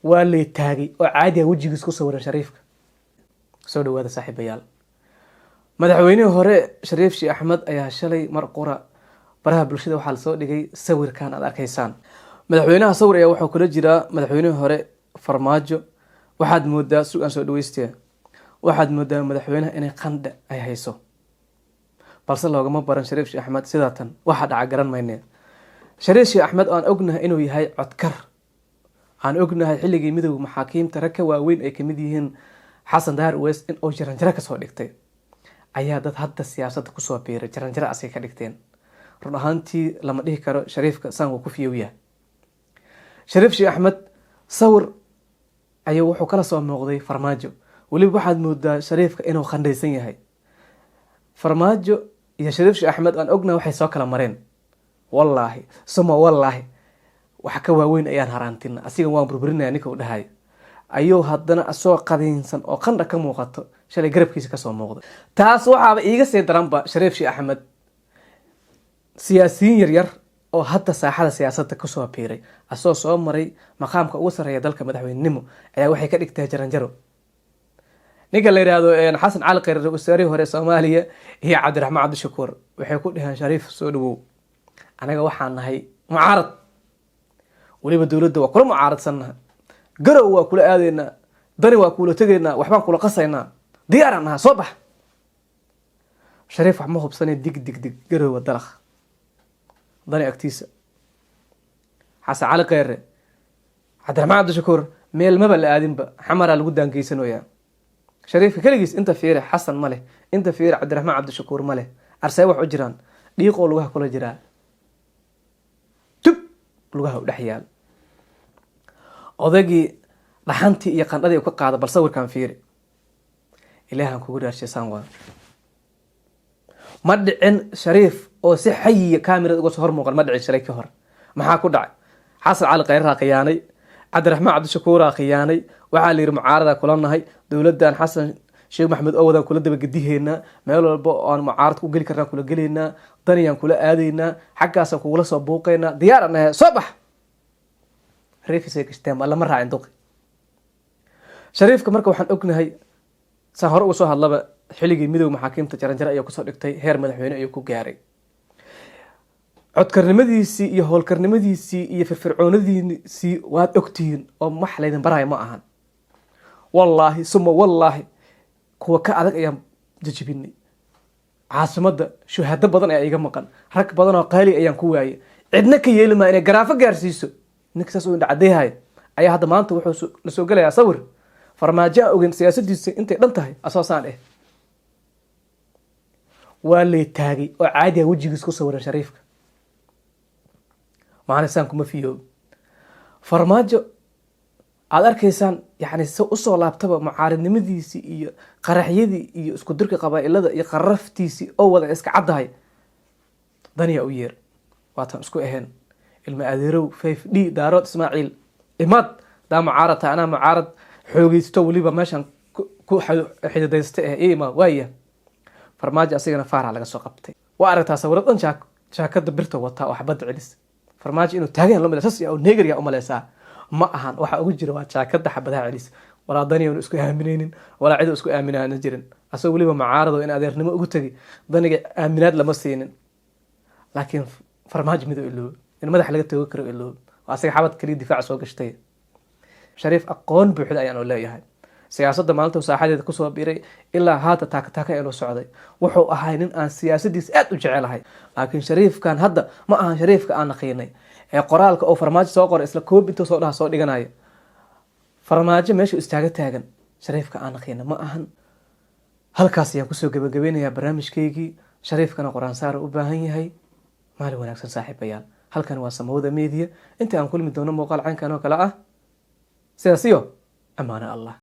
waa lay taagay oo caadi ah wejigiis ku sawiran shariifka. soo dhawaada saaxiibayaal. madaxweynihii hore Shariif Sheekh Axmed ayaa shalay mar qura baraha bulshada waxaa la soo dhigay sawirkan aad arkaysaan. madaxweynaha sawir ayaa wuxuu kula jiraa madaxweynihii hore Farmaajo. waxaad moodaa suuqan soo dhaweystay waxaad moodaa madaxweynaha inay qandha ay hayso, balse loogama baran Shariif Sheekh Axmed sidaatan waxa dhaca garan maynee. Shariif Sheekh Axmed aan ognahay inuu yahay codkar, aan ognahay xilligii midowga maxaakiimta rag ka waaweyn ay kamid yihiin Xasan Daahir Uweys in uu jaranjaro ka soo dhigtay, ayaa dad hadda siyaasadda kusoo biiray jaranjaro asay ka dhigteen. run ahaantii lama dhihi karo Shariifka saan wuu ku fiyow yahay. Shariif Sheekh Axmed sawir ayuu wuxuu kala soo muuqday Farmaajo, weliba waxaad moodaa Shariifka inuu qandhaysan yahay. Farmaajo iyo Shariif Sheekh Axmed aan ognahay waxay soo kala mareen, wallaahi suma wallaahi wax ka waaweyn ayaan haraantina, asiga waan burburinaya ninka u dhahay ayuu haddana asoo qadiinsan oo qandha ka muuqato shalay garabkiisa kasoo muuqday. taas waxaaba iiga sii daranba Shariif Sheekh Axmed siyaasiyiin yaryar oo hadda saaxada siyaasadda kusoo biiray asoo soo maray maqaamka ugu sarreeya dalka madaxweynenimo ayaa waxay ka dhigtay jaranjaro. ninka la yiraahdo Xasan Cali Khayre wasaarihii hore Soomaaliya iyo Cabdiraxmaan Cabdishakuur waxay ku dhaheen Shariif soo dhawow, anaga waxaan nahay mucaarad, weliba dowladda waa kula mucaaradsannaha, garow waa kula aadaynaa, dani waa kula tegaynaa, waxbaan kula qasaynaa, diyaaraan naha soo bax. Shariif wax ma hubsanay dig garowa dalakh dani agtiisa. Xasan Cali Khayre Cabdiraxmaan Cabdishakuur meel maba la aadinba, xamaraa lagu daangeysanayaa. Shariifka kaligiis inta fiire Xasan ma leh, inta fiire Cabdiraxmaan Cabdishakuur ma leh, arsay wax u jiraan dhiiqoo lugaha kula jiraa, tub lugaha u dhex yaal. odaygii dhaxantii iyo qandhadii ka qaada, bal sawirkan fiiri, ilaahan kugu dhaarshaysaan waa ma dhicin Shariif oo si xayiya kaamirada uga soo hor muuqan, ma dhicin shalay ka hor. maxaa ku dhacay? Xasan Cali Khayre khiyaanay, Cabdiraxmaan Cabdishakuur khiyaanay, waxaa la yiri mucaarada kula nahay, dowladdan Xasan Sheekh Maxamed oo wada kula daba gadiheena, meel walba oo aan mucaarad ku gali karnaa kula galeena, daniyaan kula aadaynaa, xaggaas kugula soo buuqeynaa, diyaar nahay soo bax. Shariifka kastaan alla ma raacin duqi. Shariifka marka waxaan ognahay san hore uga soo hadlaba xilligii midowga maxaakiimta jaranjaro ayaa kusoo dhigtay heer madaxweyne ayuu ku gaaray. codkarnimadiisii iyo howlkarnimadiisii iyo firfircoonadiisii waad ogtihiin oo wax laydin barayo ma ahan. wallaahi suma wallaahi kuwa ka adag ayaan jajibinay. caasimadda shuhaado badan ayaa iga maqan, rag badan oo qaali ayaan ku waayay, cidna ka yeeli maa inay garaafo gaarsiiso. ninka saas uu dhacdeeyahay ayaa hadda maanta wuxuu la soo galayaa sawir Farmaajo aan ogeyn siyaasadiisa intay dhan tahay asaasaan waa lay taagay oo caadi ah wejigiis ku sawiran Shariifka. maanisaan kuma fiyo Farmaajo aad arkaysaan, yani usoo laabtaba mucaaradnimadiisii iyo qaraxyadii iyo isku dirka qabaa'ilada iyo qaraftiisii oo wada iska caddahay. daniya u yeer waatan isku ahayn ilma adeerow 5D daarood Ismaaciil imaad daa mucaarata anaa mucaarad xoogeysto weliba meeshan ku xididaysta iima waaya. Farmaajo asigana faaraha laga soo qabtay. waa aragtaa sawirad dhan jaakada birta wata oo xabad celis. Farmaajo inuu taagan la malaysas oo neegar u maleysaa ma ahan, waxa ugu jira waa jaakada xabadaha celis. walaa daniya uu isku aaminaynin, walaa cid isku aaminaan jirin, asoo weliba mucaarado in adeernimo ugu tagi, daniga aaminaad lama siinin. laakiin Farmaajo midow iloo in madax laga tago karo iloo asaga xabad kaliya difaac soo gashtay. Shariif aqoon buuxda ayaan u leeyahay. siyaasadda maalinta saaxadeeda kusoo biiray ilaa haata taaka inuu socday, wuxuu ahay nin aan siyaasadiisa aad u jecelahay. laakiin Shariifkan hadda ma ahan Shariifka aan naqiinay ee qoraalka oo Farmaajo soo qoray isla koob intuu soo dhaha soo dhiganayo. Farmaajo meesha istaaga taagan Shariifka aan naqiinay ma ahan. halkaas ayaan kusoo gabagabeynayaa barnaamijkeygii. Shariifkana quraan saar u baahan yahay. maalin wanaagsan saaxiibayaal. halkan waa Samawada Media. inta aan kulmi doono muuqaal caynkan oo kale ah, sidaas iyo amaana Allah.